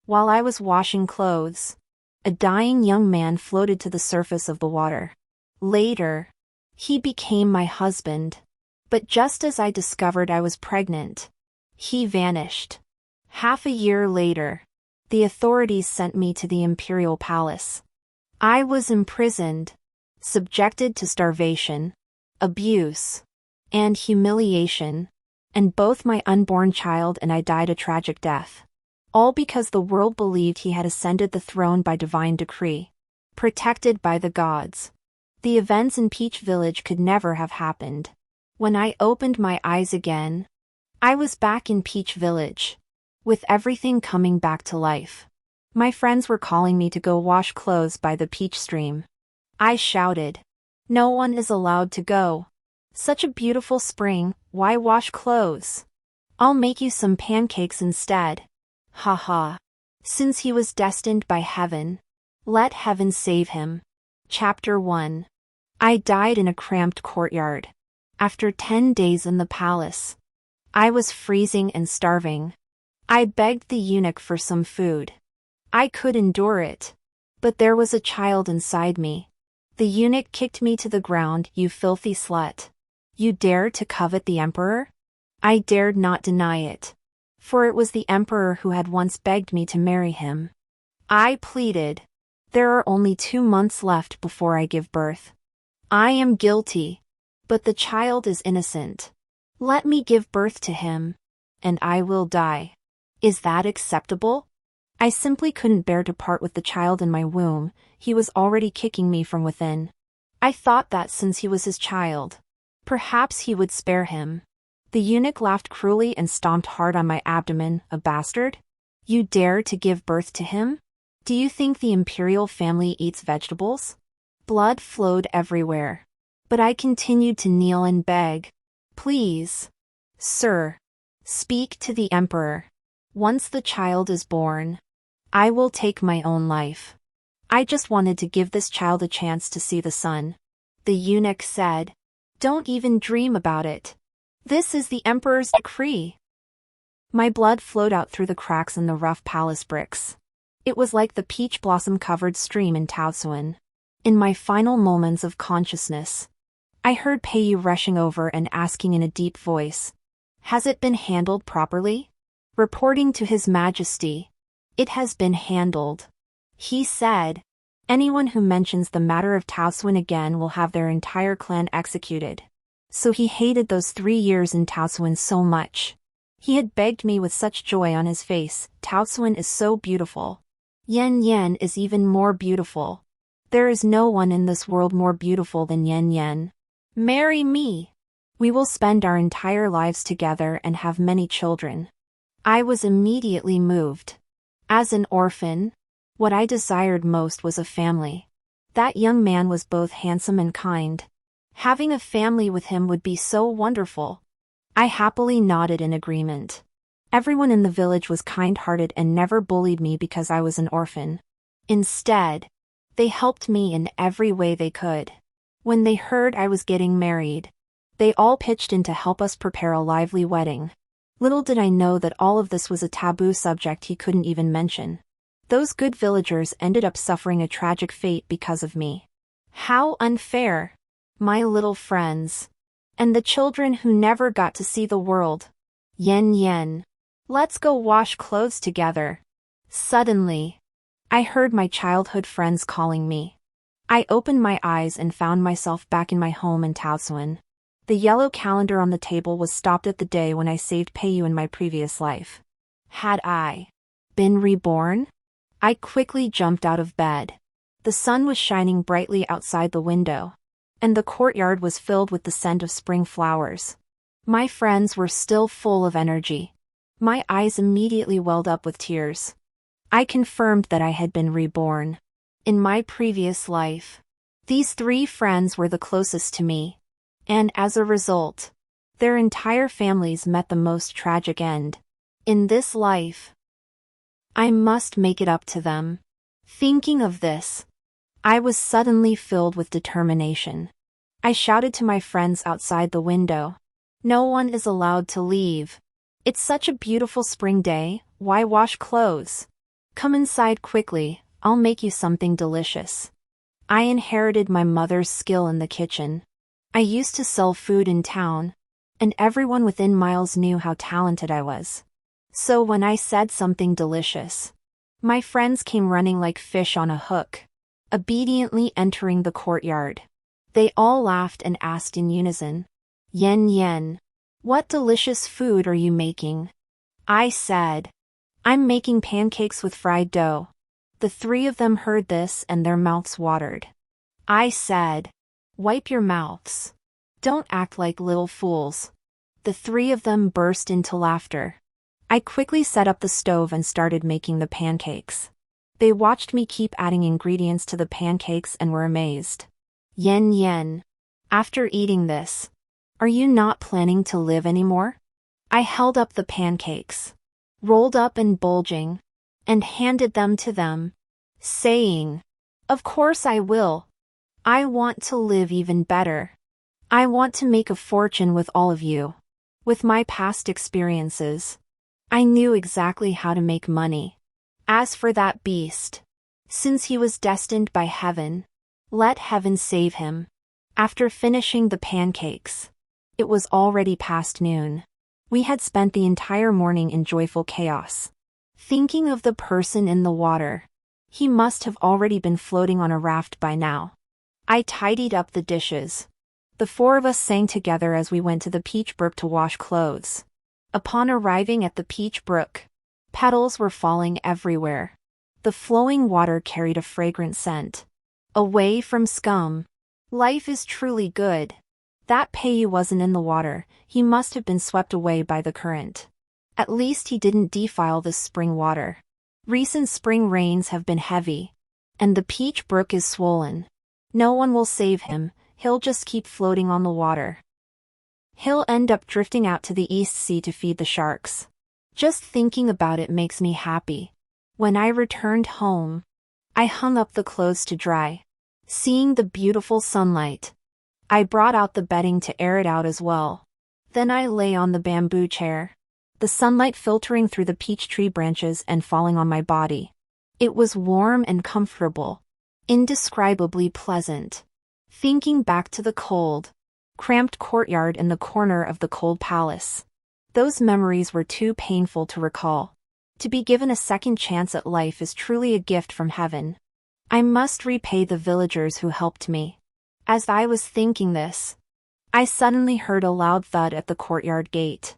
While I was washing clothes, a dying young man floated to the surface of the water. Later, he became my husband. But just as I discovered I was pregnant, he vanished. Half a year later, the authorities sent me to the imperial palace. I was imprisoned, subjected to starvation, abuse, and humiliation, and both my unborn child and I died a tragic death. All because the world believed he had ascended the throne by divine decree, protected by the gods. The events in Peach Village could never have happened. When I opened my eyes again, I was back in Peach Village, with everything coming back to life. My friends were calling me to go wash clothes by the Peach Stream. I shouted, "No one is allowed to go. Such a beautiful spring, why wash clothes? I'll make you some pancakes instead." Ha ha. Since he was destined by heaven, let heaven save him. Chapter 1. I died in a cramped courtyard. After 10 days in the palace, I was freezing and starving. I begged the eunuch for some food. I could endure it. But there was a child inside me. The eunuch kicked me to the ground. "You filthy slut. You dare to covet the emperor?" I dared not deny it, for it was the emperor who had once begged me to marry him. I pleaded, "There are only 2 months left before I give birth. I am guilty, but the child is innocent. Let me give birth to him, and I will die. Is that acceptable?" I simply couldn't bear to part with the child in my womb. He was already kicking me from within. I thought that since he was his child, perhaps he would spare him. The eunuch laughed cruelly and stomped hard on my abdomen. "A bastard? You dare to give birth to him? Do you think the imperial family eats vegetables?" Blood flowed everywhere. But I continued to kneel and beg, "Please, sir, speak to the emperor. Once the child is born, I will take my own life. I just wanted to give this child a chance to see the sun." The eunuch said, "Don't even dream about it. This is the emperor's decree." My blood flowed out through the cracks in the rough palace bricks. It was like the peach blossom-covered stream in Taosuan. In my final moments of consciousness, I heard Peiyu rushing over and asking in a deep voice, "Has it been handled properly?" Reporting to His Majesty, "It has been handled," he said. "Anyone who mentions the matter of Taosuan again will have their entire clan executed." So he hated those 3 years in Taosuan so much. He had begged me with such joy on his face, "Taosuan is so beautiful. Yen Yen is even more beautiful. There is no one in this world more beautiful than Yen Yen. Marry me. We will spend our entire lives together and have many children." I was immediately moved. As an orphan, what I desired most was a family. That young man was both handsome and kind. Having a family with him would be so wonderful. I happily nodded in agreement. Everyone in the village was kind-hearted and never bullied me because I was an orphan. Instead, they helped me in every way they could. When they heard I was getting married, they all pitched in to help us prepare a lively wedding. Little did I know that all of this was a taboo subject he couldn't even mention. Those good villagers ended up suffering a tragic fate because of me. How unfair! My little friends. And the children who never got to see the world. Yen Yen. Let's go wash clothes together. Suddenly, I heard my childhood friends calling me. I opened my eyes and found myself back in my home in Taosuan. The yellow calendar on the table was stopped at the day when I saved Peiyu in my previous life. Had I been reborn? I quickly jumped out of bed. The sun was shining brightly outside the window, and the courtyard was filled with the scent of spring flowers. My friends were still full of energy. My eyes immediately welled up with tears. I confirmed that I had been reborn. In my previous life, these 3 friends were the closest to me, and as a result, their entire families met the most tragic end. In this life, I must make it up to them. Thinking of this, I was suddenly filled with determination. I shouted to my friends outside the window, "No one is allowed to leave. It's such a beautiful spring day, why wash clothes? Come inside quickly, I'll make you something delicious. I inherited my mother's skill in the kitchen. I used to sell food in town, and everyone within miles knew how talented I was. So when I said something delicious, my friends came running like fish on a hook, obediently entering the courtyard. They all laughed and asked in unison, "Yen yen, what delicious food are you making?" I said, "I'm making pancakes with fried dough." The three of them heard this and their mouths watered. I said, "Wipe your mouths. Don't act like little fools." The three of them burst into laughter. I quickly set up the stove and started making the pancakes. They watched me keep adding ingredients to the pancakes and were amazed. Yen yen. After eating this, are you not planning to live anymore? I held up the pancakes, rolled up and bulging, and handed them to them, saying, "Of course I will. I want to live even better. I want to make a fortune with all of you." With my past experiences, I knew exactly how to make money. As for that beast, since he was destined by heaven, let heaven save him. After finishing the pancakes, it was already past noon. We had spent the entire morning in joyful chaos, thinking of the person in the water. He must have already been floating on a raft by now. I tidied up the dishes. The four of us sang together as we went to the Peach Brook to wash clothes. Upon arriving at the Peach Brook, petals were falling everywhere. The flowing water carried a fragrant scent. Away from scum. Life is truly good. That Peiyu wasn't in the water, he must have been swept away by the current. At least he didn't defile the spring water. Recent spring rains have been heavy, and the Peach Brook is swollen. No one will save him, he'll just keep floating on the water. He'll end up drifting out to the East Sea to feed the sharks. Just thinking about it makes me happy. When I returned home, I hung up the clothes to dry. Seeing the beautiful sunlight, I brought out the bedding to air it out as well. Then I lay on the bamboo chair, the sunlight filtering through the peach tree branches and falling on my body. It was warm and comfortable, indescribably pleasant. Thinking back to the cold, cramped courtyard in the corner of the cold palace, those memories were too painful to recall. To be given a second chance at life is truly a gift from heaven. I must repay the villagers who helped me. As I was thinking this, I suddenly heard a loud thud at the courtyard gate.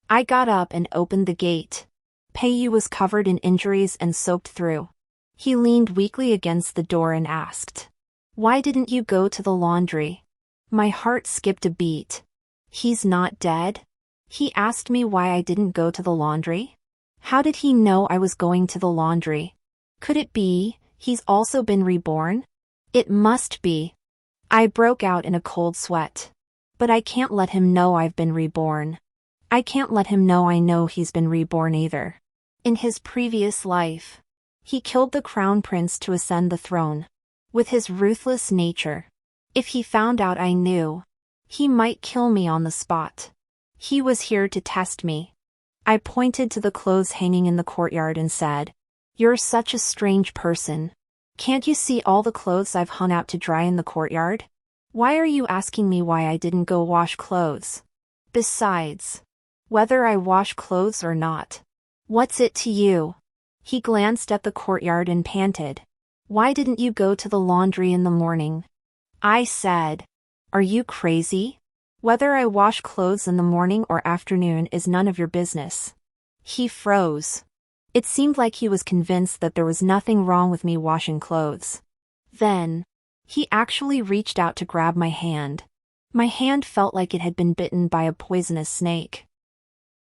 I got up and opened the gate. Peiyu was covered in injuries and soaked through. He leaned weakly against the door and asked, "Why didn't you go to the laundry?" My heart skipped a beat. He's not dead? He asked me why I didn't go to the laundry? How did he know I was going to the laundry? Could it be, he's also been reborn? It must be. I broke out in a cold sweat. But I can't let him know I've been reborn. I can't let him know I know he's been reborn either. In his previous life, he killed the crown prince to ascend the throne. With his ruthless nature, if he found out I knew, he might kill me on the spot. He was here to test me. I pointed to the clothes hanging in the courtyard and said, "You're such a strange person. Can't you see all the clothes I've hung out to dry in the courtyard? Why are you asking me why I didn't go wash clothes? Besides, whether I wash clothes or not, what's it to you?" He glanced at the courtyard and panted, "Why didn't you go to the laundry in the morning?" I said, "Are you crazy? Whether I wash clothes in the morning or afternoon is none of your business." He froze. It seemed like he was convinced that there was nothing wrong with me washing clothes. Then, he actually reached out to grab my hand. My hand felt like it had been bitten by a poisonous snake.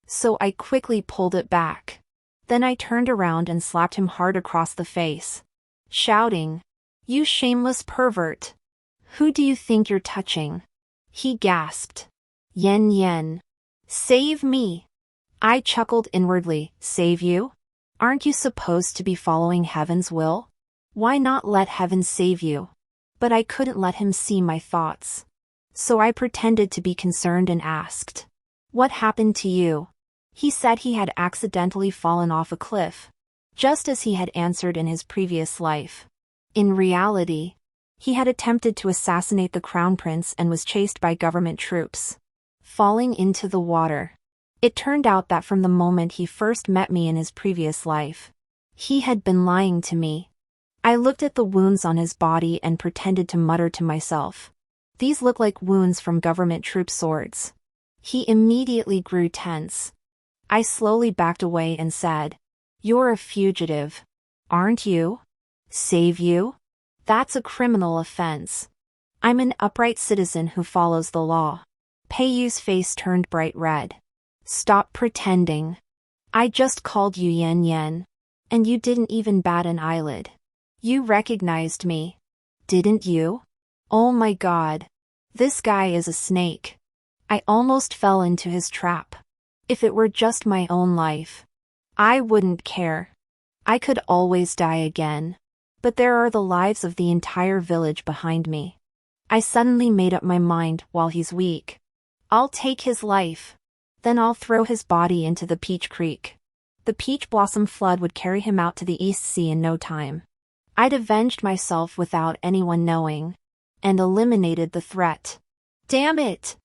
So I quickly pulled it back. Then I turned around and slapped him hard across the face, shouting, "You shameless pervert! Who do you think you're touching?" He gasped, "Yen yen. Save me." I chuckled inwardly, "Save you? Aren't you supposed to be following heaven's will? Why not let heaven save you?" But I couldn't let him see my thoughts. So I pretended to be concerned and asked, "What happened to you?" He said he had accidentally fallen off a cliff. just as he had answered in his previous life. In reality, he had attempted to assassinate the crown prince and was chased by government troops. Falling into the water. It turned out that from the moment he first met me in his previous life, he had been lying to me. I looked at the wounds on his body and pretended to mutter to myself. These look like wounds from government troop swords. He immediately grew tense. I slowly backed away and said, "You're a fugitive, aren't you? Save you? That's a criminal offense. I'm an upright citizen who follows the law." Peiyu's face turned bright red. "Stop pretending. I just called you Yen Yen, and you didn't even bat an eyelid. You recognized me, didn't you? Oh my God. This guy is a snake. I almost fell into his trap. If it were just my own life, I wouldn't care. I could always die again. But there are the lives of the entire village behind me. I suddenly made up my mind while he's weak. I'll take his life. Then I'll throw his body into the Peach Creek. The peach blossom flood would carry him out to the East Sea in no time. I'd avenged myself without anyone knowing, and eliminated the threat. Damn it!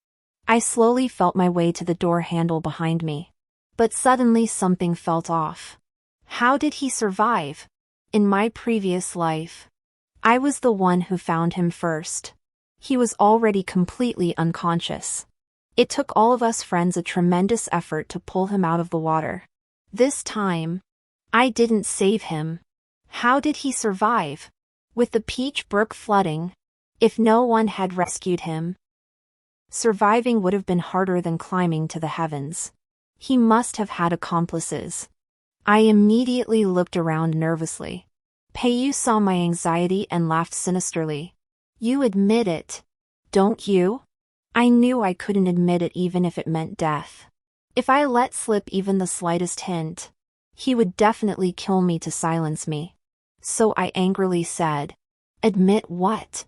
I slowly felt my way to the door handle behind me. But suddenly something felt off. How did he survive? In my previous life, I was the one who found him first. He was already completely unconscious. It took all of us friends a tremendous effort to pull him out of the water. This time, I didn't save him. How did he survive? With the Peach Brook flooding, if no one had rescued him, surviving would have been harder than climbing to the heavens. He must have had accomplices. I immediately looked around nervously. Peiyu saw my anxiety and laughed sinisterly. You admit it, don't you? I knew I couldn't admit it even if it meant death. If I let slip even the slightest hint, he would definitely kill me to silence me. So I angrily said, "Admit what?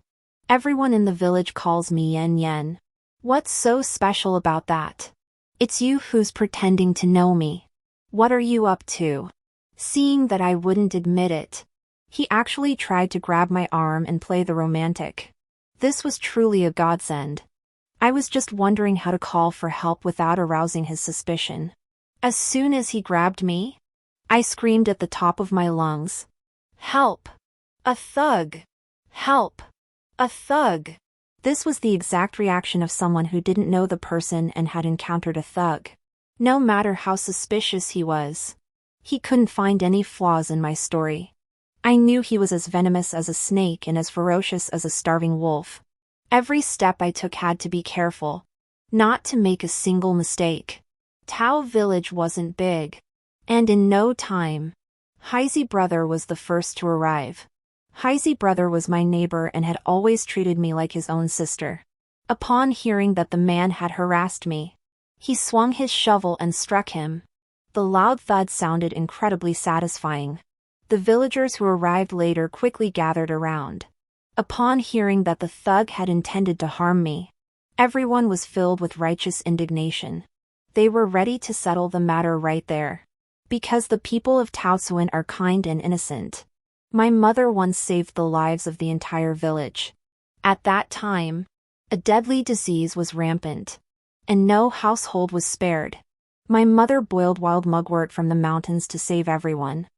Everyone in the village calls me Yen Yen. What's so special about that? It's you who's pretending to know me. What are you up to?" Seeing that I wouldn't admit it, he actually tried to grab my arm and play the romantic. This was truly a godsend. I was just wondering how to call for help without arousing his suspicion. As soon as he grabbed me, I screamed at the top of my lungs. "Help! A thug! Help! A thug!" This was the exact reaction of someone who didn't know the person and had encountered a thug. No matter how suspicious he was, he couldn't find any flaws in my story. I knew he was as venomous as a snake and as ferocious as a starving wolf. Every step I took had to be careful, not to make a single mistake. Tao Village wasn't big, and in no time, Heizi brother was the first to arrive. Heizi brother was my neighbor and had always treated me like his own sister. Upon hearing that the man had harassed me, he swung his shovel and struck him. The loud thud sounded incredibly satisfying. The villagers who arrived later quickly gathered around. Upon hearing that the thug had intended to harm me, everyone was filled with righteous indignation. They were ready to settle the matter right there. Because the people of Taozuan are kind and innocent. My mother once saved the lives of the entire village. At that time, a deadly disease was rampant, and no household was spared. My mother boiled wild mugwort from the mountains to save everyone.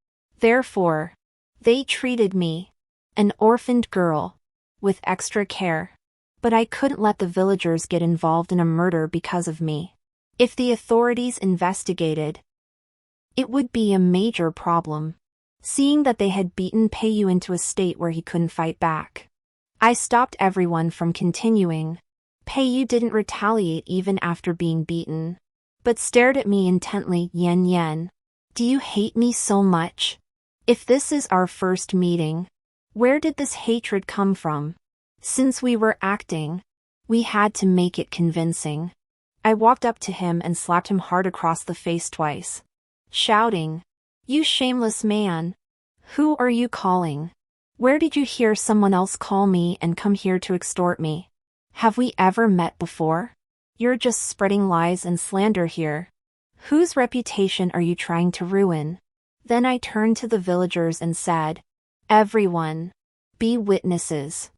Therefore, they treated me, an orphaned girl, with extra care. But I couldn't let the villagers get involved in a murder because of me. If the authorities investigated, it would be a major problem, seeing that they had beaten Peiyu into a state where he couldn't fight back. I stopped everyone from continuing. Peiyu didn't retaliate even after being beaten, but stared at me intently. Yen Yen, do you hate me so much? If this is our first meeting, where did this hatred come from? Since we were acting, we had to make it convincing. I walked up to him and slapped him hard across the face twice, shouting, "You shameless man! Who are you calling? Where did you hear someone else call me and come here to extort me? Have we ever met before? You're just spreading lies and slander here. Whose reputation are you trying to ruin? Then I turned to the villagers and said, "Everyone, be witnesses.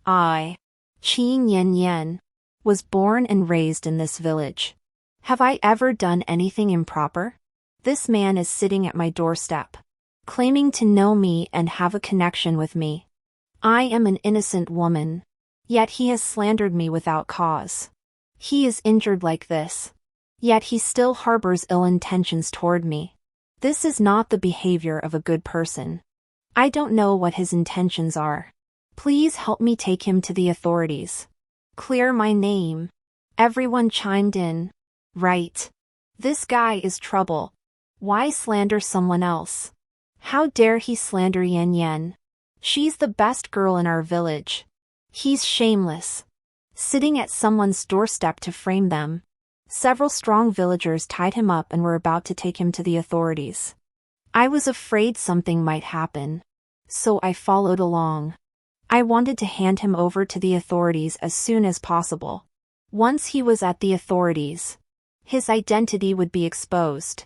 I, Qin Yen Yen, was born and raised in this village. Have I ever done anything improper? This man is sitting at my doorstep, claiming to know me and have a connection with me. I am an innocent woman, yet he has slandered me without cause. He is injured like this, yet he still harbors ill intentions toward me. This is not the behavior of a good person. I don't know what his intentions are. Please help me take him to the authorities. Clear my name." Everyone chimed in. "Right. This guy is trouble. Why slander someone else? How dare he slander Yen Yen? She's the best girl in our village. He's shameless. Sitting at someone's doorstep to frame them." Several strong villagers tied him up and were about to take him to the authorities. I was afraid something might happen, so I followed along. I wanted to hand him over to the authorities as soon as possible. Once he was at the authorities, his identity would be exposed.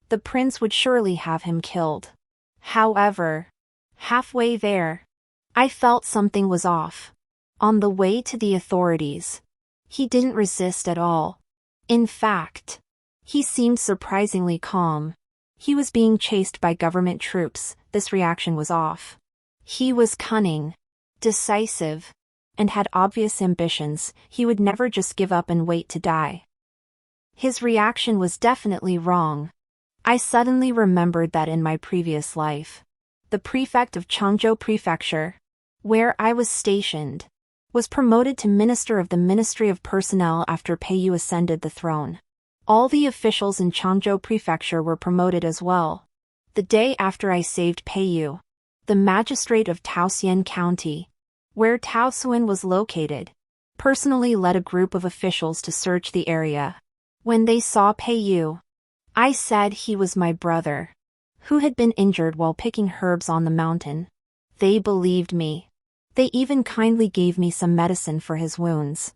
The prince would surely have him killed. However, halfway there, I felt something was off. On the way to the authorities, he didn't resist at all. In fact, he seemed surprisingly calm. He was being chased by government troops. This reaction was off. He was cunning, decisive, and had obvious ambitions. He would never just give up and wait to die. His reaction was definitely wrong. I suddenly remembered that in my previous life, the prefect of Changzhou Prefecture, where I was stationed, was promoted to Minister of the Ministry of Personnel after Peiyu ascended the throne. All the officials in Changzhou Prefecture were promoted as well. The day after I saved Peiyu, the magistrate of Taoxian County, where Taoxuan was located, personally led a group of officials to search the area. When they saw Peiyu, I said he was my brother, who had been injured while picking herbs on the mountain. They believed me. They even kindly gave me some medicine for his wounds.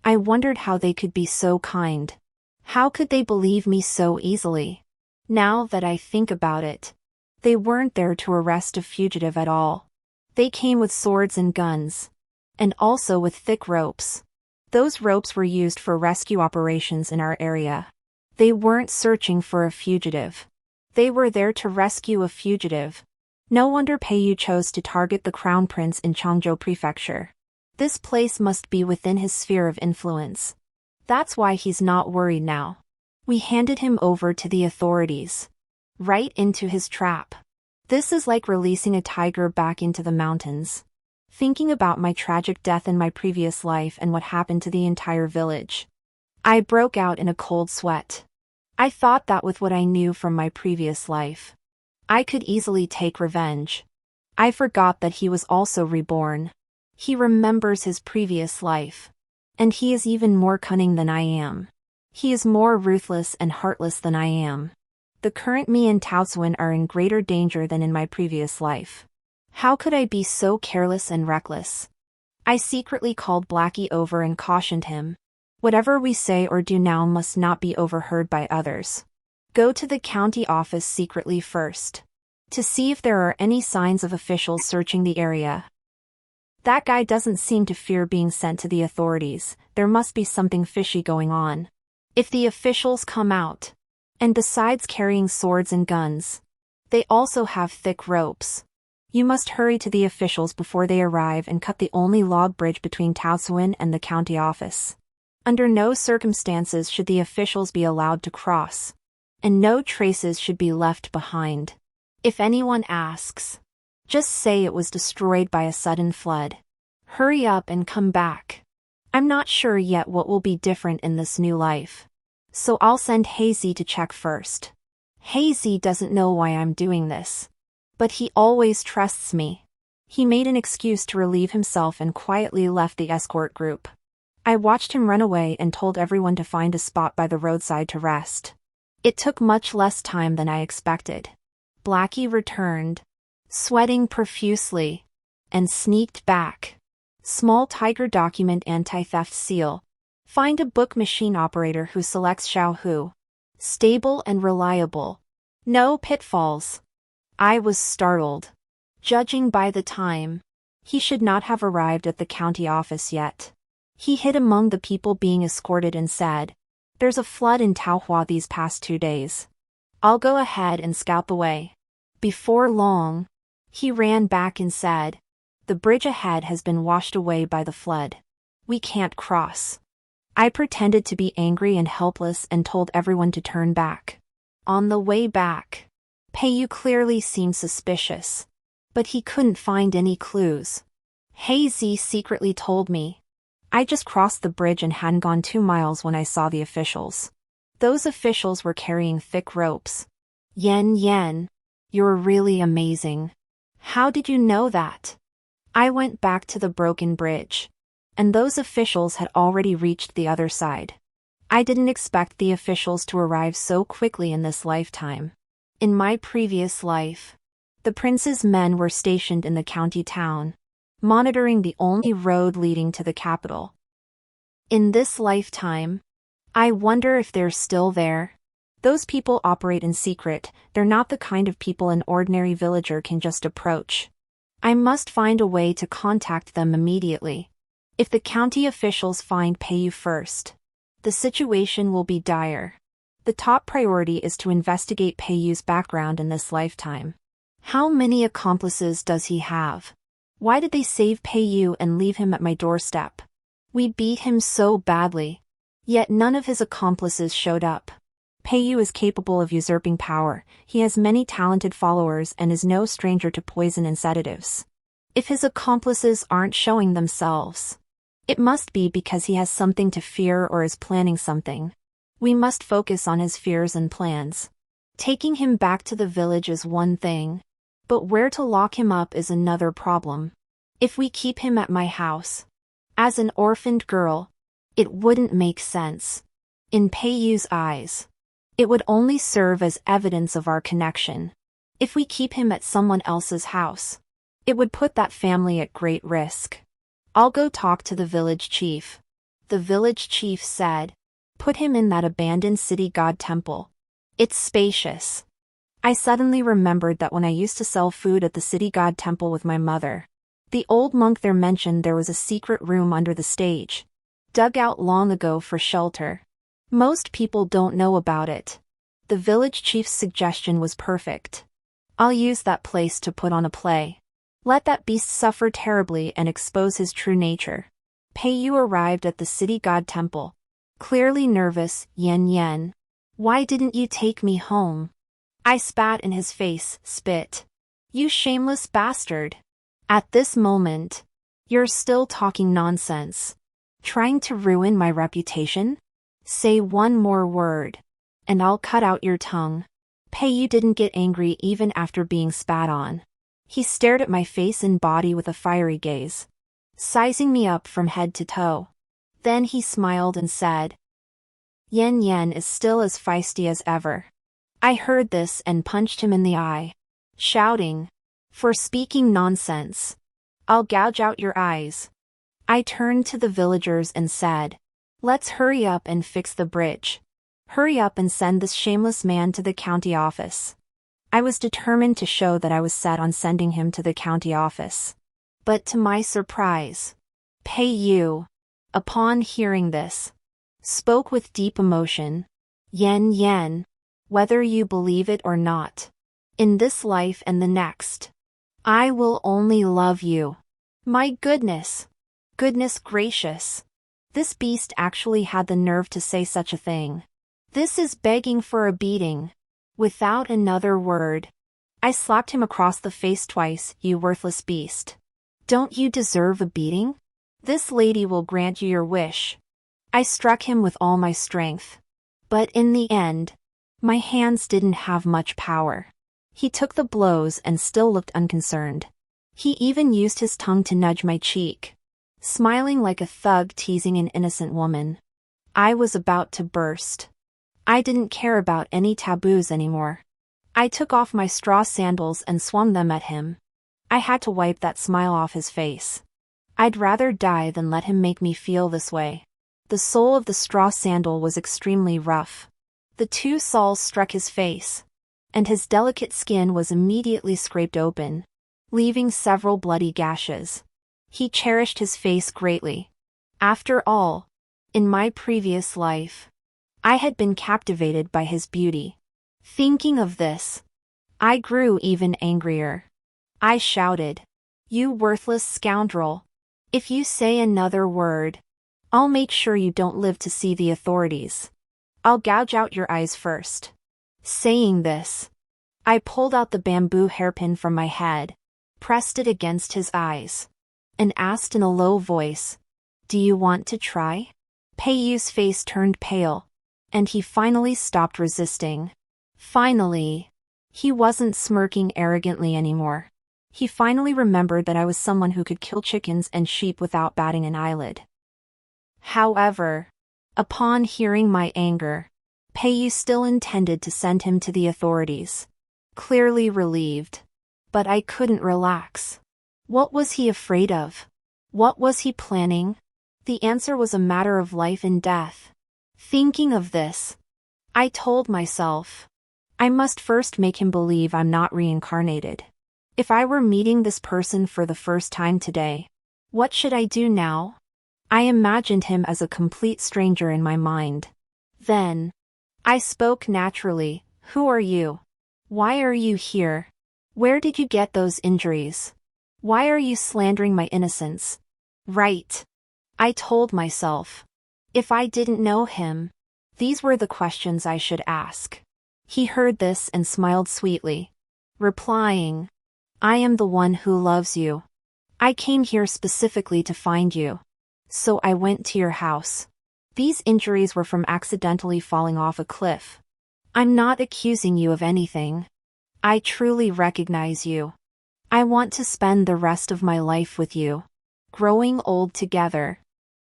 I wondered how they could be so kind. How could they believe me so easily? Now that I think about it, they weren't there to arrest a fugitive at all. They came with swords and guns, and also with thick ropes. Those ropes were used for rescue operations in our area. They weren't searching for a fugitive. They were there to rescue a fugitive. No wonder Peiyu chose to target the crown prince in Changzhou Prefecture. This place must be within his sphere of influence. That's why he's not worried now. We handed him over to the authorities. Right into his trap. This is like releasing a tiger back into the mountains. Thinking about my tragic death in my previous life and what happened to the entire village, I broke out in a cold sweat. I thought that with what I knew from my previous life, I could easily take revenge. I forgot that he was also reborn. He remembers his previous life. And he is even more cunning than I am. He is more ruthless and heartless than I am. The current me and Taoxuan are in greater danger than in my previous life. How could I be so careless and reckless? I secretly called Blackie over and cautioned him. Whatever we say or do now must not be overheard by others. Go to the county office secretly first, to see if there are any signs of officials searching the area. That guy doesn't seem to fear being sent to the authorities. There must be something fishy going on. If the officials come out, and besides carrying swords and guns, they also have thick ropes, you must hurry to the officials before they arrive and cut the only log bridge between Taoxuan and the county office. Under no circumstances should the officials be allowed to cross, and no traces should be left behind. If anyone asks, just say it was destroyed by a sudden flood. Hurry up and come back. I'm not sure yet what will be different in this new life, so I'll send Hazy to check first. Hazy doesn't know why I'm doing this, but he always trusts me. He made an excuse to relieve himself and quietly left the escort group. I watched him run away and told everyone to find a spot by the roadside to rest. It took much less time than I expected. Blackie returned, sweating profusely, and sneaked back. Small tiger document anti-theft seal. Find a book machine operator who selects Xiao Hu. Stable and reliable. No pitfalls. I was startled. Judging by the time, he should not have arrived at the county office yet. He hid among the people being escorted and said, "There's a flood in Taohua these past 2 days. I'll go ahead and scout the way." Before long, he ran back and said, "The bridge ahead has been washed away by the flood. We can't cross." I pretended to be angry and helpless and told everyone to turn back. On the way back, Peiyu clearly seemed suspicious, but he couldn't find any clues. Hazy secretly told me, "I just crossed the bridge and hadn't gone 2 miles when I saw the officials. Those officials were carrying thick ropes." Yen, you're really amazing. How did you know that? I went back to the broken bridge, and those officials had already reached the other side. I didn't expect the officials to arrive so quickly in this lifetime. In my previous life, the prince's men were stationed in the county town, monitoring the only road leading to the capital. In this lifetime, I wonder if they're still there. Those people operate in secret. They're not the kind of people an ordinary villager can just approach. I must find a way to contact them immediately. If the county officials find Peiyu first, the situation will be dire. The top priority is to investigate Peiyu's background in this lifetime. How many accomplices does he have? Why did they save Peiyu and leave him at my doorstep? We beat him so badly, yet none of his accomplices showed up. Peiyu is capable of usurping power. He has many talented followers and is no stranger to poison and sedatives. If his accomplices aren't showing themselves, it must be because he has something to fear or is planning something. We must focus on his fears and plans. Taking him back to the village is one thing, but where to lock him up is another problem. If we keep him at my house, as an orphaned girl, it wouldn't make sense. In Peiyu's eyes, it would only serve as evidence of our connection. If we keep him at someone else's house, it would put that family at great risk. I'll go talk to the village chief. The village chief said, "Put him in that abandoned city god temple. It's spacious." I suddenly remembered that when I used to sell food at the city god temple with my mother, the old monk there mentioned there was a secret room under the stage, dug out long ago for shelter. Most people don't know about it. The village chief's suggestion was perfect. I'll use that place to put on a play. Let that beast suffer terribly and expose his true nature. Peiyu arrived at the city god temple, clearly nervous. Yen, why didn't you take me home? I spat in his face, spit. You shameless bastard. At this moment, you're still talking nonsense. Trying to ruin my reputation? Say one more word, and I'll cut out your tongue. Peiyu didn't get angry even after being spat on. He stared at my face and body with a fiery gaze, sizing me up from head to toe. Then he smiled and said, Yen is still as feisty as ever. I heard this and punched him in the eye, shouting, "For speaking nonsense, I'll gouge out your eyes." I turned to the villagers and said, "Let's hurry up and fix the bridge. Hurry up and send this shameless man to the county office." I was determined to show that I was set on sending him to the county office. But to my surprise, Peiyu, upon hearing this, spoke with deep emotion. Yen, whether you believe it or not, in this life and the next, I will only love you. My goodness. Goodness gracious. This beast actually had the nerve to say such a thing. This is begging for a beating. Without another word, I slapped him across the face twice. You worthless beast. Don't you deserve a beating? This lady will grant you your wish. I struck him with all my strength. But in the end, my hands didn't have much power. He took the blows and still looked unconcerned. He even used his tongue to nudge my cheek, smiling like a thug teasing an innocent woman. I was about to burst. I didn't care about any taboos anymore. I took off my straw sandals and swung them at him. I had to wipe that smile off his face. I'd rather die than let him make me feel this way. The sole of the straw sandal was extremely rough. The two soles struck his face, and his delicate skin was immediately scraped open, leaving several bloody gashes. He cherished his face greatly. After all, in my previous life, I had been captivated by his beauty. Thinking of this, I grew even angrier. I shouted, "You worthless scoundrel! If you say another word, I'll make sure you don't live to see the authorities. I'll gouge out your eyes first." Saying this, I pulled out the bamboo hairpin from my head, pressed it against his eyes, and asked in a low voice, "Do you want to try?" Peiyu's face turned pale, and he finally stopped resisting. Finally, he wasn't smirking arrogantly anymore. He finally remembered that I was someone who could kill chickens and sheep without batting an eyelid. However, upon hearing my anger, Peiyu still intended to send him to the authorities. Clearly relieved. But I couldn't relax. What was he afraid of? What was he planning? The answer was a matter of life and death. Thinking of this, I told myself, I must first make him believe I'm not reincarnated. If I were meeting this person for the first time today, what should I do now? I imagined him as a complete stranger in my mind. Then, I spoke naturally. "Who are you? Why are you here? Where did you get those injuries? Why are you slandering my innocence?" Right. I told myself. If I didn't know him, these were the questions I should ask. He heard this and smiled sweetly, replying, "I am the one who loves you. I came here specifically to find you. So I went to your house. These injuries were from accidentally falling off a cliff. I'm not accusing you of anything. I truly recognize you. I want to spend the rest of my life with you, growing old together."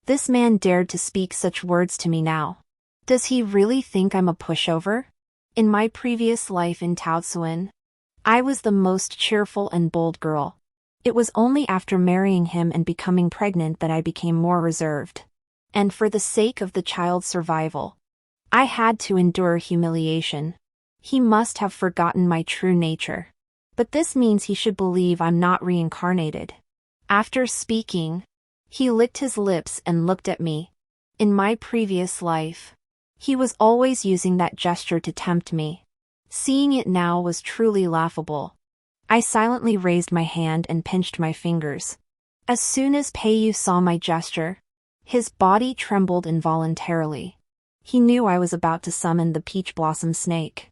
This man dared to speak such words to me now. Does he really think I'm a pushover? In my previous life in Taozuan, I was the most cheerful and bold girl. It was only after marrying him and becoming pregnant that I became more reserved. And for the sake of the child's survival, I had to endure humiliation. He must have forgotten my true nature. But this means he should believe I'm not reincarnated. After speaking, he licked his lips and looked at me. In my previous life, he was always using that gesture to tempt me. Seeing it now was truly laughable. I silently raised my hand and pinched my fingers. As soon as Peiyu saw my gesture, his body trembled involuntarily. He knew I was about to summon the peach blossom snake.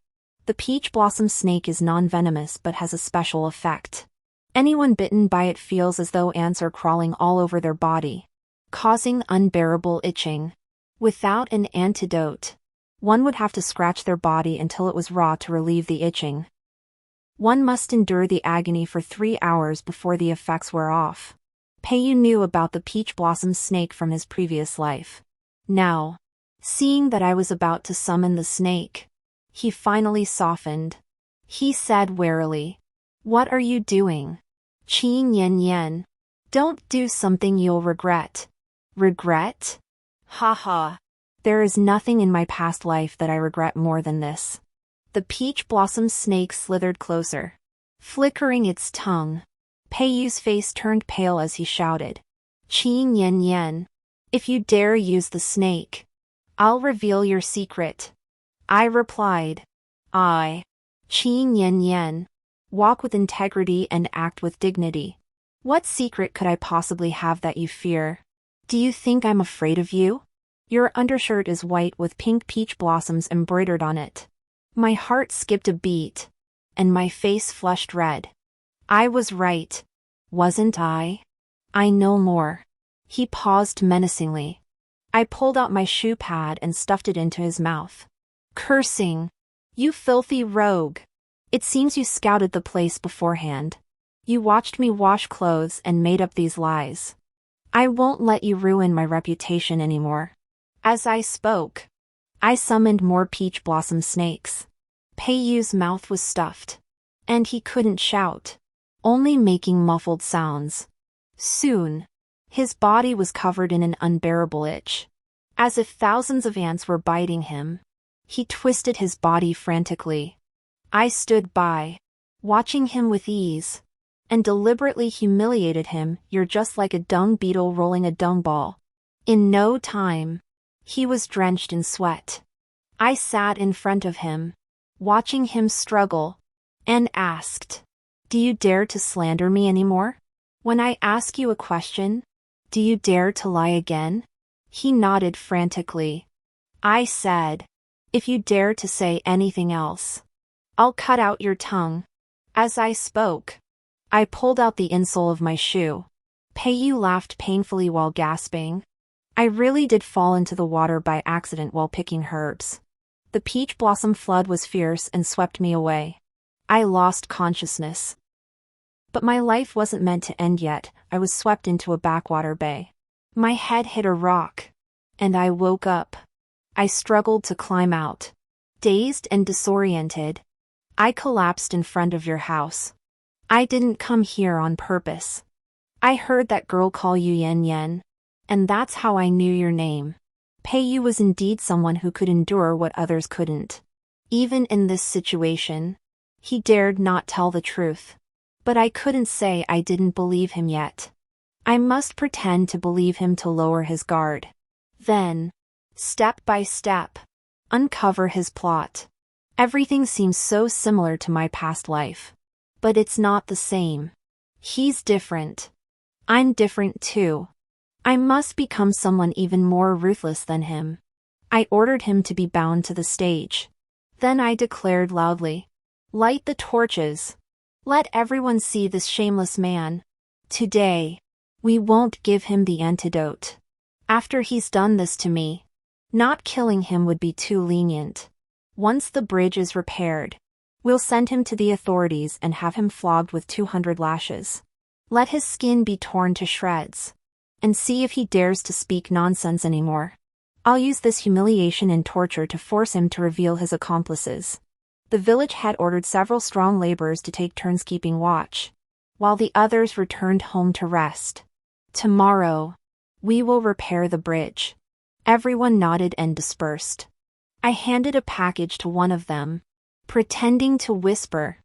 The peach blossom snake is non-venomous but has a special effect. Anyone bitten by it feels as though ants are crawling all over their body, causing unbearable itching. Without an antidote, one would have to scratch their body until it was raw to relieve the itching. One must endure the agony for 3 hours before the effects wear off. Peiyu knew about the peach blossom snake from his previous life. Now, seeing that I was about to summon the snake, he finally softened. He said warily, "What are you doing? Qing Yen Yen. Don't do something you'll regret." Regret? Haha. There is nothing in my past life that I regret more than this. The peach blossom snake slithered closer, flickering its tongue. Peiyu's face turned pale as he shouted, "Qing Yen Yen. If you dare use the snake, I'll reveal your secret." I replied, Qing Yen Yen. Walk with integrity and act with dignity. What secret could I possibly have that you fear? Do you think I'm afraid of you? Your undershirt is white with pink peach blossoms embroidered on it." My heart skipped a beat, and my face flushed red. I was right, wasn't I? I know more. He paused menacingly. I pulled out my shoe pad and stuffed it into his mouth, cursing, "You filthy rogue. It seems you scouted the place beforehand. You watched me wash clothes and made up these lies. I won't let you ruin my reputation anymore." As I spoke, I summoned more peach blossom snakes. Peiyu's mouth was stuffed, and he couldn't shout, only making muffled sounds. Soon, his body was covered in an unbearable itch. As if thousands of ants were biting him, he twisted his body frantically. I stood by, watching him with ease, and deliberately humiliated him. You're just like a dung beetle rolling a dung ball. In no time, he was drenched in sweat. I sat in front of him, watching him struggle, and asked, "Do you dare to slander me anymore? When I ask you a question, do you dare to lie again?" He nodded frantically. I said, "If you dare to say anything else, I'll cut out your tongue." As I spoke, I pulled out the insole of my shoe. Peiyu laughed painfully while gasping. I really did fall into the water by accident while picking herbs. The peach blossom flood was fierce and swept me away. I lost consciousness. But my life wasn't meant to end yet. I was swept into a backwater bay. My head hit a rock, and I woke up. I struggled to climb out. Dazed and disoriented, I collapsed in front of your house. I didn't come here on purpose. I heard that girl call you Yen Yen, and that's how I knew your name. Peiyu was indeed someone who could endure what others couldn't. Even in this situation, he dared not tell the truth. But I couldn't say I didn't believe him yet. I must pretend to believe him to lower his guard. Then, step by step, uncover his plot. Everything seems so similar to my past life. But it's not the same. He's different. I'm different too. I must become someone even more ruthless than him. I ordered him to be bound to the stage. Then I declared loudly, "Light the torches. Let everyone see this shameless man. Today, we won't give him the antidote. After he's done this to me, not killing him would be too lenient. Once the bridge is repaired, we'll send him to the authorities and have him flogged with 200 lashes. Let his skin be torn to shreds. And see if he dares to speak nonsense anymore. I'll use this humiliation and torture to force him to reveal his accomplices." The village had ordered several strong laborers to take turns keeping watch, while the others returned home to rest. "Tomorrow, we will repair the bridge." Everyone nodded and dispersed. I handed a package to one of them, pretending to whisper,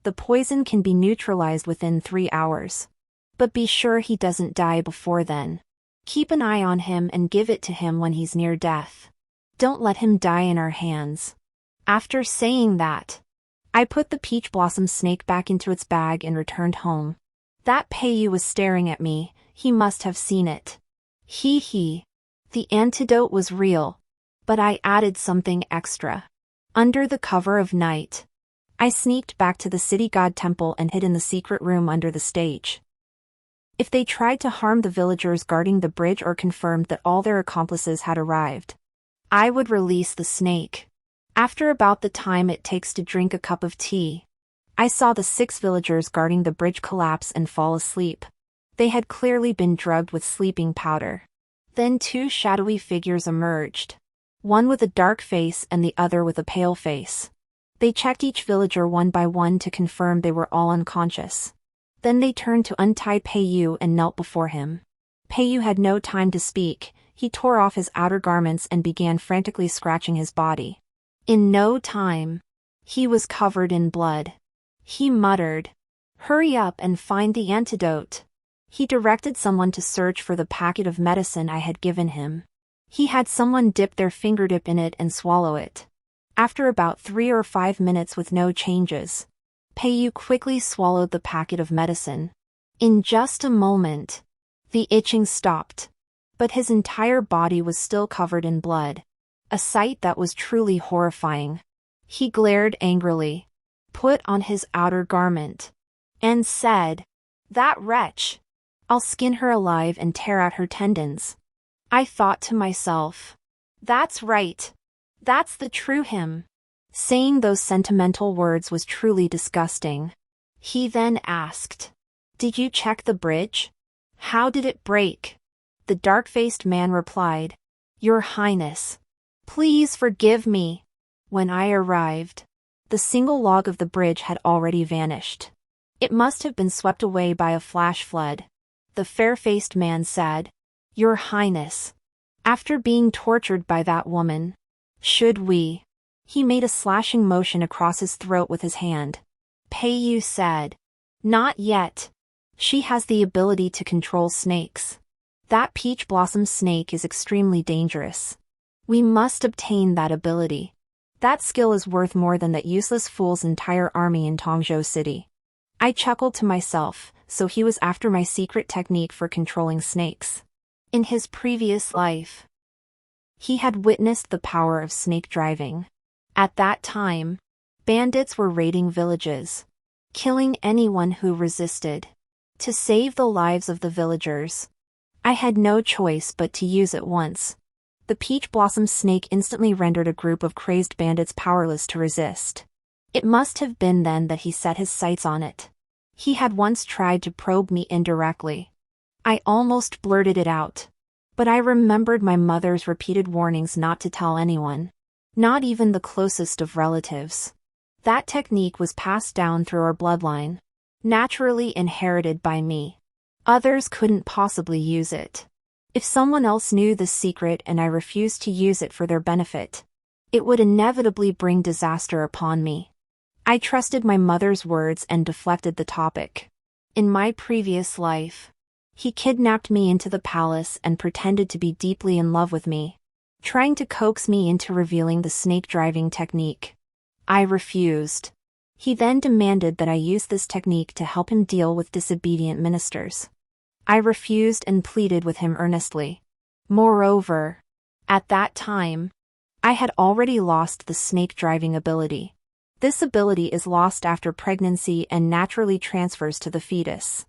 "The poison can be neutralized within 3 hours. But be sure he doesn't die before then. Keep an eye on him and give it to him when he's near death. Don't let him die in our hands." After saying that, I put the peach blossom snake back into its bag and returned home. That Peiyu was staring at me. He must have seen it. He. The antidote was real, but I added something extra. Under the cover of night, I sneaked back to the city god temple and hid in the secret room under the stage. If they tried to harm the villagers guarding the bridge or confirmed that all their accomplices had arrived, I would release the snake. After about the time it takes to drink a cup of tea, I saw the 6 villagers guarding the bridge collapse and fall asleep. They had clearly been drugged with sleeping powder. Then 2 shadowy figures emerged, one with a dark face and the other with a pale face. They checked each villager one by one to confirm they were all unconscious. Then they turned to untie Peiyu and knelt before him. Peiyu had no time to speak. He tore off his outer garments and began frantically scratching his body. In no time, he was covered in blood. He muttered, "Hurry up and find the antidote." He directed someone to search for the packet of medicine I had given him. He had someone dip their fingertip in it and swallow it. After about 3 or 5 minutes with no changes, Peiyu quickly swallowed the packet of medicine. In just a moment, the itching stopped, but his entire body was still covered in blood, a sight that was truly horrifying. He glared angrily, put on his outer garment, and said, "That wretch! I'll skin her alive and tear out her tendons." I thought to myself, that's right. That's the true him. Saying those sentimental words was truly disgusting. He then asked, "Did you check the bridge? How did it break?" The dark-faced man replied, "Your Highness, please forgive me." When I arrived, the single log of the bridge had already vanished. It must have been swept away by a flash flood. The fair-faced man said, "Your Highness, after being tortured by that woman, should we?" He made a slashing motion across his throat with his hand. Pei Yu said. Not yet. She has the ability to control snakes. That peach blossom snake is extremely dangerous. We must obtain that ability. That skill is worth more than that useless fool's entire army in Tongzhou City. I chuckled to myself, so he was after my secret technique for controlling snakes. In his previous life, he had witnessed the power of snake driving. At that time, bandits were raiding villages, killing anyone who resisted. To save the lives of the villagers, I had no choice but to use it once. The peach blossom snake instantly rendered a group of crazed bandits powerless to resist. It must have been then that he set his sights on it. He had once tried to probe me indirectly. I almost blurted it out. But I remembered my mother's repeated warnings not to tell anyone. Not even the closest of relatives. That technique was passed down through our bloodline. Naturally inherited by me. Others couldn't possibly use it. If someone else knew this secret and I refused to use it for their benefit, it would inevitably bring disaster upon me. I trusted my mother's words and deflected the topic. In my previous life, he kidnapped me into the palace and pretended to be deeply in love with me, trying to coax me into revealing the snake driving technique. I refused. He then demanded that I use this technique to help him deal with disobedient ministers. I refused and pleaded with him earnestly. Moreover, at that time, I had already lost the snake driving ability. This ability is lost after pregnancy and naturally transfers to the fetus.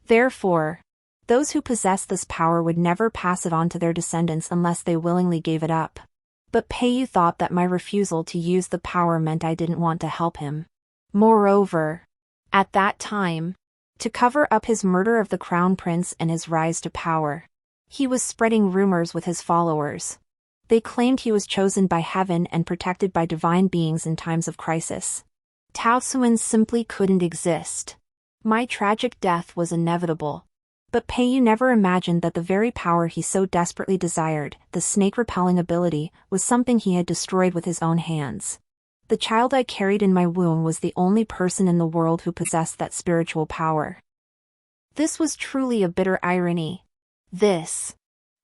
Therefore, those who possess this power would never pass it on to their descendants unless they willingly gave it up. But Pei Yu thought that my refusal to use the power meant I didn't want to help him. Moreover, at that time, to cover up his murder of the crown prince and his rise to power, he was spreading rumors with his followers. They claimed he was chosen by heaven and protected by divine beings in times of crisis. Tao Xuan simply couldn't exist. My tragic death was inevitable. But Pei Yu never imagined that the very power he so desperately desired, the snake-repelling ability, was something he had destroyed with his own hands. The child I carried in my womb was the only person in the world who possessed that spiritual power. This was truly a bitter irony.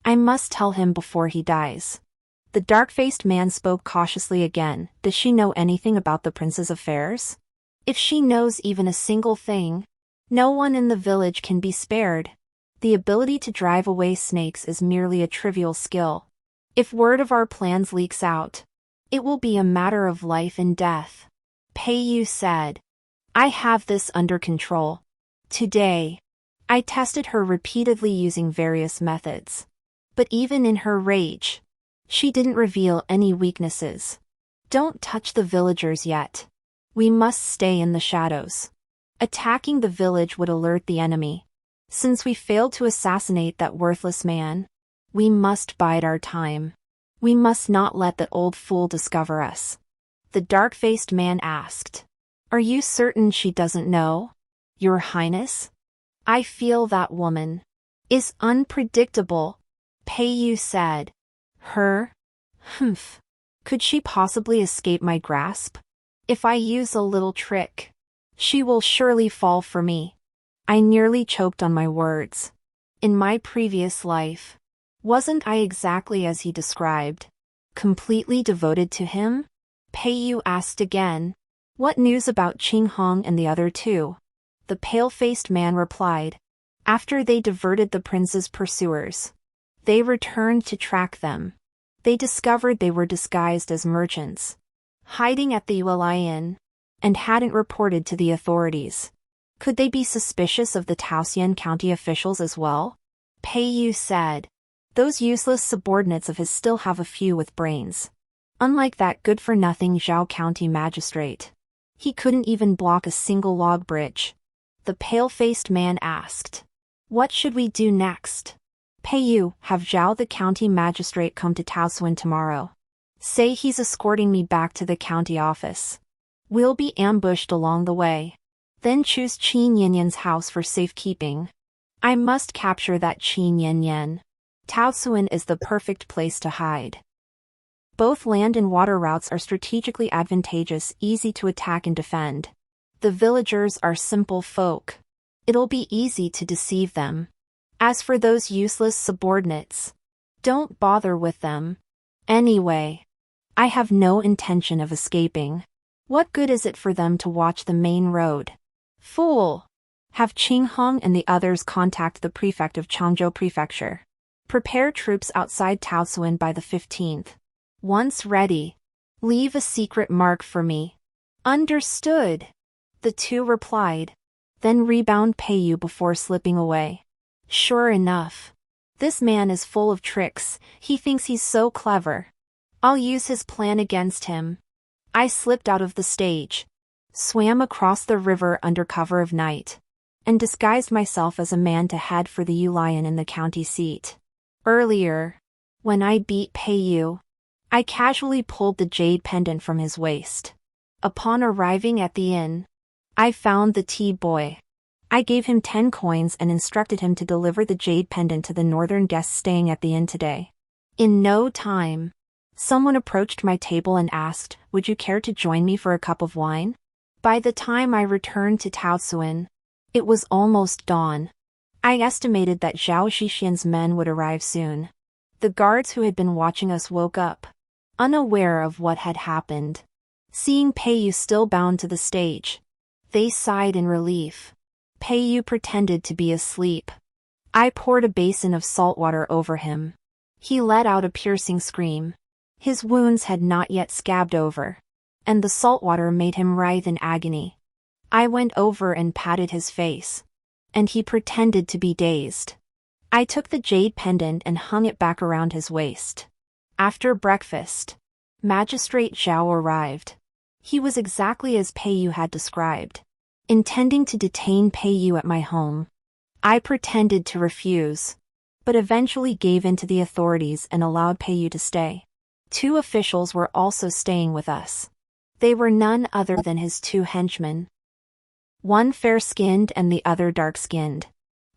I must tell him before he dies. The dark-faced man spoke cautiously again. Does she know anything about the prince's affairs? If she knows even a single thing, no one in the village can be spared. The ability to drive away snakes is merely a trivial skill. If word of our plans leaks out, it will be a matter of life and death. Pei Yu said. I have this under control. Today, I tested her repeatedly using various methods. But even in her rage, she didn't reveal any weaknesses. Don't touch the villagers yet. We must stay in the shadows. Attacking the village would alert the enemy. Since we failed to assassinate that worthless man, we must bide our time. We must not let that old fool discover us. The dark-faced man asked. Are you certain she doesn't know? Your Highness? I feel that woman is unpredictable, Pei Yu said. Her? Humph. Could she possibly escape my grasp? If I use a little trick, she will surely fall for me. I nearly choked on my words. In my previous life, wasn't I exactly as he described? Completely devoted to him? Pei Yu asked again. What news about Qing Hong and the other two? The pale-faced man replied. After they diverted the prince's pursuers, they returned to track them. They discovered they were disguised as merchants, hiding at the Yuelai Inn, and hadn't reported to the authorities. Could they be suspicious of the Taoxian county officials as well? Pei Yu said. Those useless subordinates of his still have a few with brains. Unlike that good-for-nothing Zhao County magistrate. He couldn't even block a single log bridge. The pale-faced man asked. What should we do next? Pei Yu, have Zhao the county magistrate come to Taosuan tomorrow. Say he's escorting me back to the county office. We'll be ambushed along the way. Then choose Qin Yanyan's house for safekeeping. I must capture that Qin Yanyan. Taosuan is the perfect place to hide. Both land and water routes are strategically advantageous, easy to attack and defend. The villagers are simple folk. It'll be easy to deceive them. As for those useless subordinates, don't bother with them. Anyway, I have no intention of escaping. What good is it for them to watch the main road? Fool! Have Qinghong and the others contact the prefect of Changzhou Prefecture. Prepare troops outside Taosuan by the 15th. Once ready, leave a secret mark for me. Understood. The two replied. Then rebound Peiyu before slipping away. Sure enough. This man is full of tricks, he thinks he's so clever. I'll use his plan against him. I slipped out of the stage, swam across the river under cover of night, and disguised myself as a man to head for the Yulian in the county seat. Earlier, when I beat Peiyu, I casually pulled the jade pendant from his waist. Upon arriving at the inn, I found the tea boy. I gave him 10 coins and instructed him to deliver the jade pendant to the northern guests staying at the inn today. In no time, someone approached my table and asked, "Would you care to join me for a cup of wine?" By the time I returned to Taosuan, it was almost dawn. I estimated that Zhao Zhixian's men would arrive soon. The guards who had been watching us woke up, unaware of what had happened. Seeing Peiyu still bound to the stage, they sighed in relief. Peiyu pretended to be asleep. I poured a basin of salt water over him. He let out a piercing scream. His wounds had not yet scabbed over, and the salt water made him writhe in agony. I went over and patted his face, and he pretended to be dazed. I took the jade pendant and hung it back around his waist. After breakfast, Magistrate Zhao arrived. He was exactly as Peiyu had described, intending to detain Peiyu at my home. I pretended to refuse, but eventually gave in to the authorities and allowed Peiyu to stay. 2 officials were also staying with us. They were none other than his 2 henchmen. One fair-skinned and the other dark-skinned.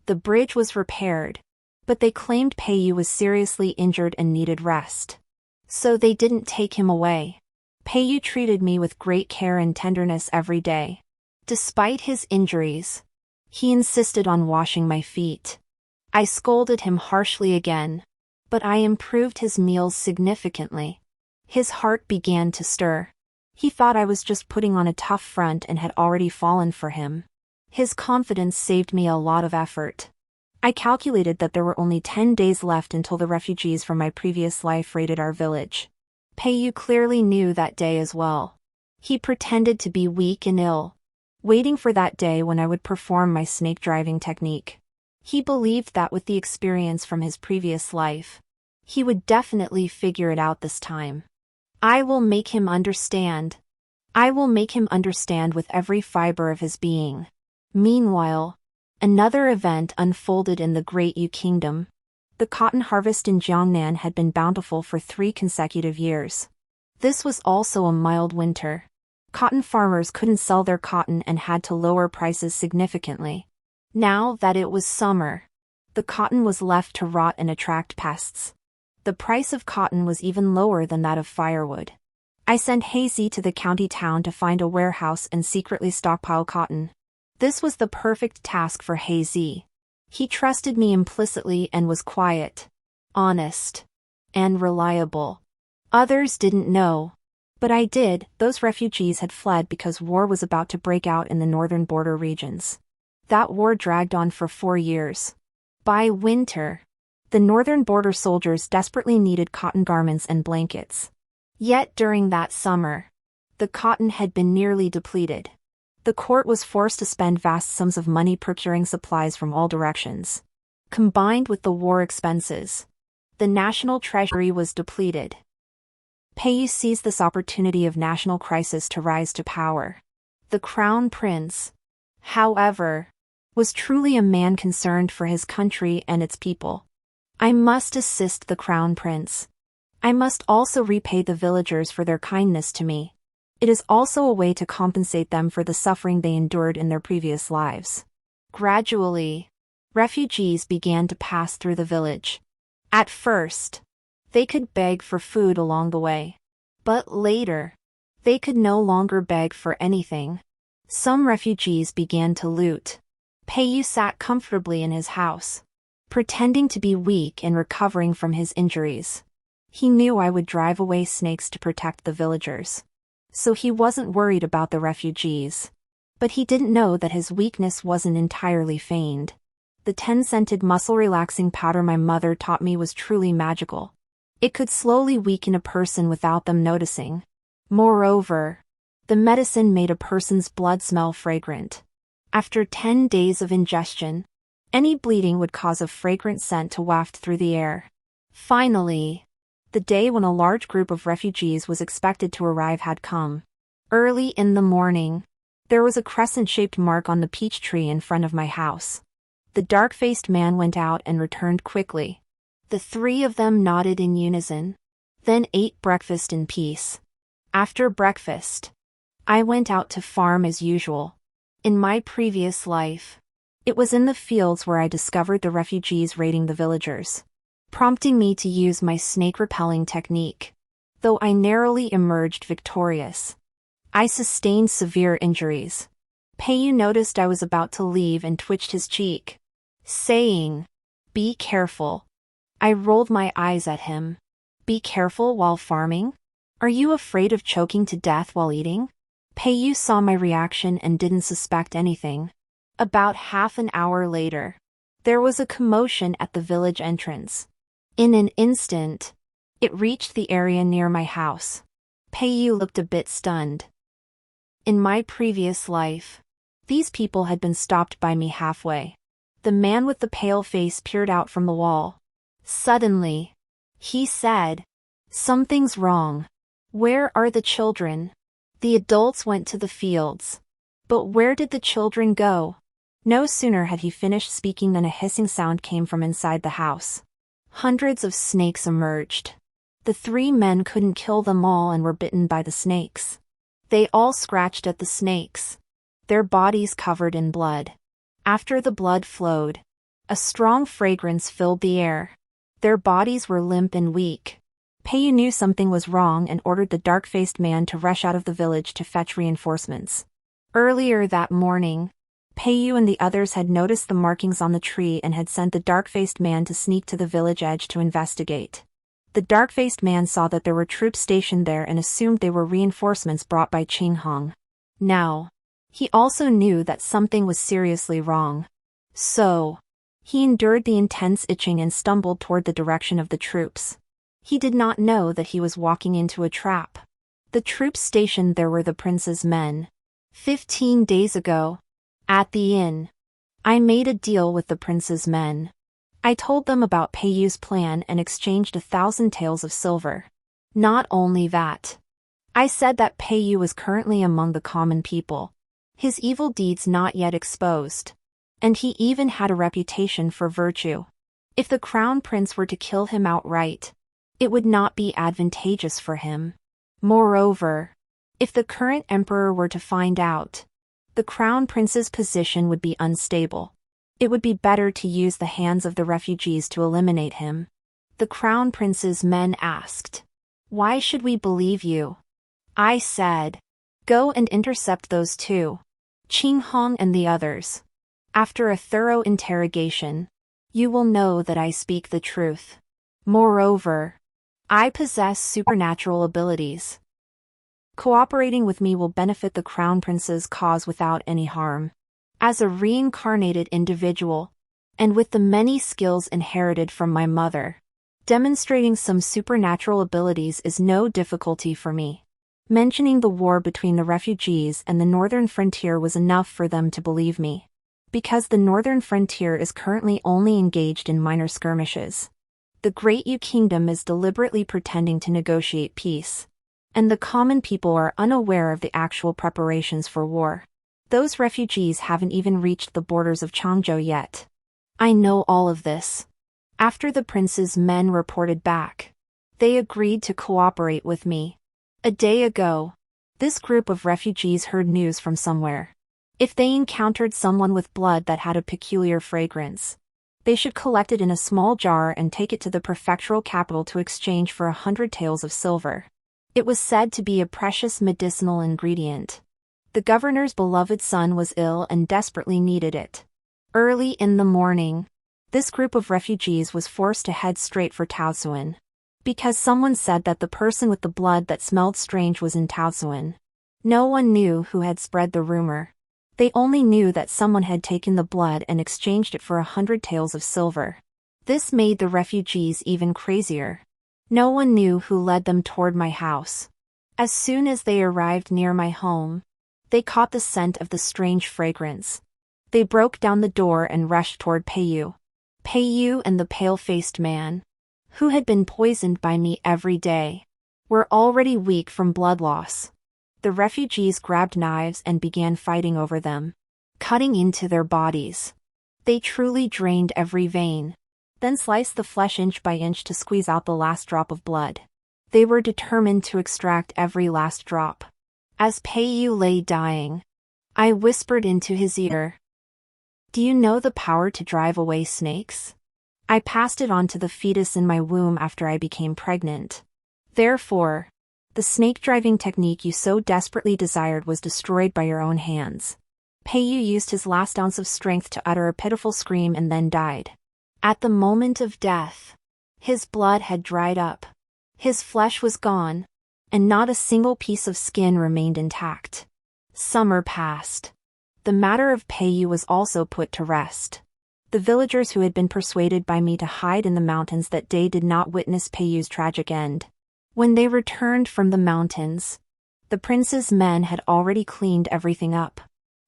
The bridge was repaired, but they claimed Peiyu was seriously injured and needed rest. So they didn't take him away. Peiyu treated me with great care and tenderness every day. Despite his injuries, he insisted on washing my feet. I scolded him harshly again, but I improved his meals significantly. His heart began to stir. He thought I was just putting on a tough front and had already fallen for him. His confidence saved me a lot of effort. I calculated that there were only 10 days left until the refugees from my previous life raided our village. Peiyu clearly knew that day as well. He pretended to be weak and ill, waiting for that day when I would perform my snake driving technique. He believed that with the experience from his previous life, he would definitely figure it out this time. I will make him understand. I will make him understand with every fiber of his being. Meanwhile, another event unfolded in the Great Yu Kingdom. The cotton harvest in Jiangnan had been bountiful for 3 consecutive years. This was also a mild winter. Cotton farmers couldn't sell their cotton and had to lower prices significantly. Now that it was summer, the cotton was left to rot and attract pests. The price of cotton was even lower than that of firewood. I sent Hazy to the county town to find a warehouse and secretly stockpile cotton. This was the perfect task for Hazy. He trusted me implicitly and was quiet, honest, and reliable. Others didn't know, but I did. Those refugees had fled because war was about to break out in the northern border regions. That war dragged on for 4 years. By winter, the northern border soldiers desperately needed cotton garments and blankets. Yet during that summer, the cotton had been nearly depleted. The court was forced to spend vast sums of money procuring supplies from all directions. Combined with the war expenses, the national treasury was depleted. Peiyu seized this opportunity of national crisis to rise to power. The crown prince, however, was truly a man concerned for his country and its people. I must assist the crown prince. I must also repay the villagers for their kindness to me. It is also a way to compensate them for the suffering they endured in their previous lives. Gradually, refugees began to pass through the village. At first, They could beg for food along the way. But later, they could no longer beg for anything. Some refugees began to loot. Peiyu sat comfortably in his house, pretending to be weak and recovering from his injuries. He knew I would drive away snakes to protect the villagers, so he wasn't worried about the refugees. But he didn't know that his weakness wasn't entirely feigned. The 10-scented muscle-relaxing powder my mother taught me was truly magical. It could slowly weaken a person without them noticing. Moreover, the medicine made a person's blood smell fragrant. After 10 days of ingestion, any bleeding would cause a fragrant scent to waft through the air. Finally, the day when a large group of refugees was expected to arrive had come. Early in the morning, there was a crescent-shaped mark on the peach tree in front of my house. The dark-faced man went out and returned quickly. The three of them nodded in unison, then ate breakfast in peace. After breakfast, I went out to farm as usual. In my previous life, it was in the fields where I discovered the refugees raiding the villagers, prompting me to use my snake-repelling technique. Though I narrowly emerged victorious, I sustained severe injuries. Peiyu noticed I was about to leave and twitched his cheek, saying, "Be careful." I rolled my eyes at him. "Be careful while farming? Are you afraid of choking to death while eating?" Peiyu saw my reaction and didn't suspect anything. About half an hour later, there was a commotion at the village entrance. In an instant, it reached the area near my house. Peiyu looked a bit stunned. In my previous life, these people had been stopped by me halfway. The man with the pale face peered out from the wall. Suddenly, he said, "Something's wrong. Where are the children?" The adults went to the fields. But where did the children go? No sooner had he finished speaking than a hissing sound came from inside the house. Hundreds of snakes emerged. The three men couldn't kill them all and were bitten by the snakes. They all scratched at the snakes, their bodies covered in blood. After the blood flowed, a strong fragrance filled the air. Their bodies were limp and weak. Peiyu knew something was wrong and ordered the dark-faced man to rush out of the village to fetch reinforcements. Earlier that morning, Peiyu and the others had noticed the markings on the tree and had sent the dark-faced man to sneak to the village edge to investigate. The dark-faced man saw that there were troops stationed there and assumed they were reinforcements brought by Qinghong. Now, he also knew that something was seriously wrong. So, he endured the intense itching and stumbled toward the direction of the troops. He did not know that he was walking into a trap. The troops stationed there were the prince's men. 15 days ago, at the inn, I made a deal with the prince's men. I told them about Peiyu's plan and exchanged 1,000 taels of silver. Not only that, I said that Peiyu was currently among the common people, his evil deeds not yet exposed, and he even had a reputation for virtue. If the crown prince were to kill him outright, it would not be advantageous for him. Moreover, if the current emperor were to find out, the crown prince's position would be unstable. It would be better to use the hands of the refugees to eliminate him. The crown prince's men asked, "Why should we believe you?" I said, "Go and intercept those two, Qinghong and the others. After a thorough interrogation, you will know that I speak the truth. Moreover, I possess supernatural abilities. Cooperating with me will benefit the crown prince's cause without any harm. As a reincarnated individual, and with the many skills inherited from my mother, demonstrating some supernatural abilities is no difficulty for me." Mentioning the war between the refugees and the northern frontier was enough for them to believe me. Because the northern frontier is currently only engaged in minor skirmishes, the Great Yu Kingdom is deliberately pretending to negotiate peace, and the common people are unaware of the actual preparations for war. Those refugees haven't even reached the borders of Changzhou yet. I know all of this. After the prince's men reported back, they agreed to cooperate with me. A day ago, this group of refugees heard news from somewhere. If they encountered someone with blood that had a peculiar fragrance, They should collect it in a small jar and take it to the prefectural capital to exchange for 100 taels of silver. It was said to be a precious medicinal ingredient. The governor's beloved son was ill and desperately needed it. Early in the morning, this group of refugees was forced to head straight for Taosuan. Because someone said that the person with the blood that smelled strange was in Taosuan. No one knew who had spread the rumor. They only knew that someone had taken the blood and exchanged it for 100 taels of silver. This made the refugees even crazier. No one knew who led them toward my house. As soon as they arrived near my home, they caught the scent of the strange fragrance. They broke down the door and rushed toward Peiyu. Peiyu and the pale-faced man, who had been poisoned by me every day, were already weak from blood loss. The refugees grabbed knives and began fighting over them, cutting into their bodies. They truly drained every vein, then sliced the flesh inch by inch to squeeze out the last drop of blood. They were determined to extract every last drop. As Peiyu lay dying, I whispered into his ear, "Do you know the power to drive away snakes? I passed it on to the fetus in my womb after I became pregnant. Therefore, the snake-driving technique you so desperately desired was destroyed by your own hands." Peiyu used his last ounce of strength to utter a pitiful scream and then died. At the moment of death, his blood had dried up. His flesh was gone, and not a single piece of skin remained intact. Summer passed. The matter of Peiyu was also put to rest. The villagers who had been persuaded by me to hide in the mountains that day did not witness Peiyu's tragic end. When they returned from the mountains, the prince's men had already cleaned everything up.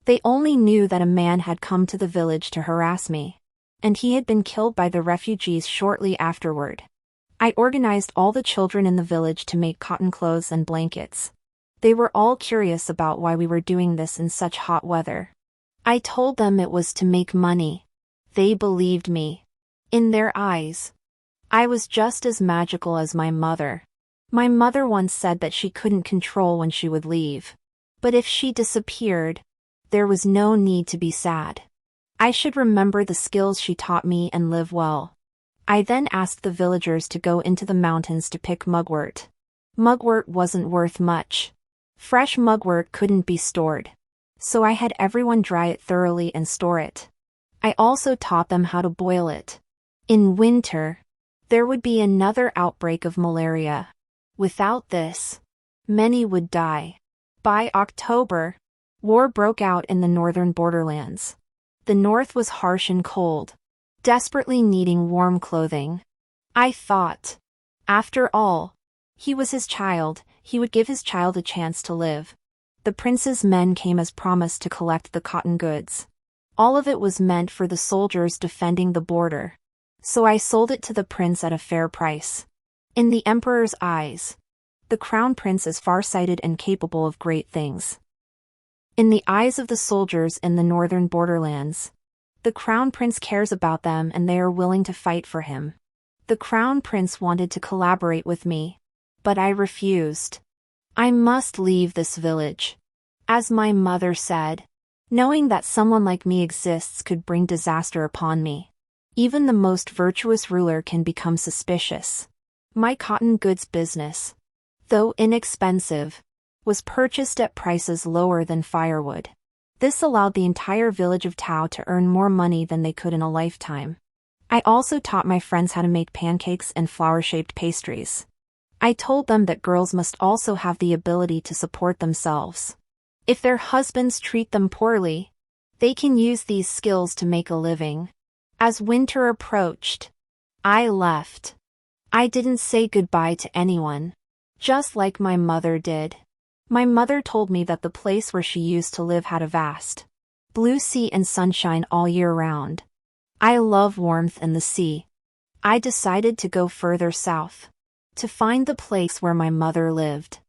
They only knew that a man had come to the village to harass me, and he had been killed by the refugees shortly afterward. I organized all the children in the village to make cotton clothes and blankets. They were all curious about why we were doing this in such hot weather. I told them it was to make money. They believed me. In their eyes, I was just as magical as my mother. My mother once said that she couldn't control when she would leave. But if she disappeared, there was no need to be sad. I should remember the skills she taught me and live well. I then asked the villagers to go into the mountains to pick mugwort. Mugwort wasn't worth much. Fresh mugwort couldn't be stored. So I had everyone dry it thoroughly and store it. I also taught them how to boil it. In winter, there would be another outbreak of malaria. Without this, many would die. By October, war broke out in the northern borderlands. The north was harsh and cold, desperately needing warm clothing. I thought, after all, he was his child, he would give his child a chance to live. The prince's men came as promised to collect the cotton goods. All of it was meant for the soldiers defending the border. So I sold it to the prince at a fair price. In the emperor's eyes, the crown prince is far-sighted and capable of great things. In the eyes of the soldiers in the northern borderlands, the crown prince cares about them and they are willing to fight for him. The crown prince wanted to collaborate with me, but I refused. I must leave this village. As my mother said, knowing that someone like me exists could bring disaster upon me. Even the most virtuous ruler can become suspicious. My cotton goods business, though inexpensive, was purchased at prices lower than firewood. This allowed the entire village of Tao to earn more money than they could in a lifetime. I also taught my friends how to make pancakes and flower-shaped pastries. I told them that girls must also have the ability to support themselves. If their husbands treat them poorly, they can use these skills to make a living. As winter approached, I left. I didn't say goodbye to anyone, just like my mother did. My mother told me that the place where she used to live had a vast blue sea and sunshine all year round. I love warmth and the sea. I decided to go further south, to find the place where my mother lived.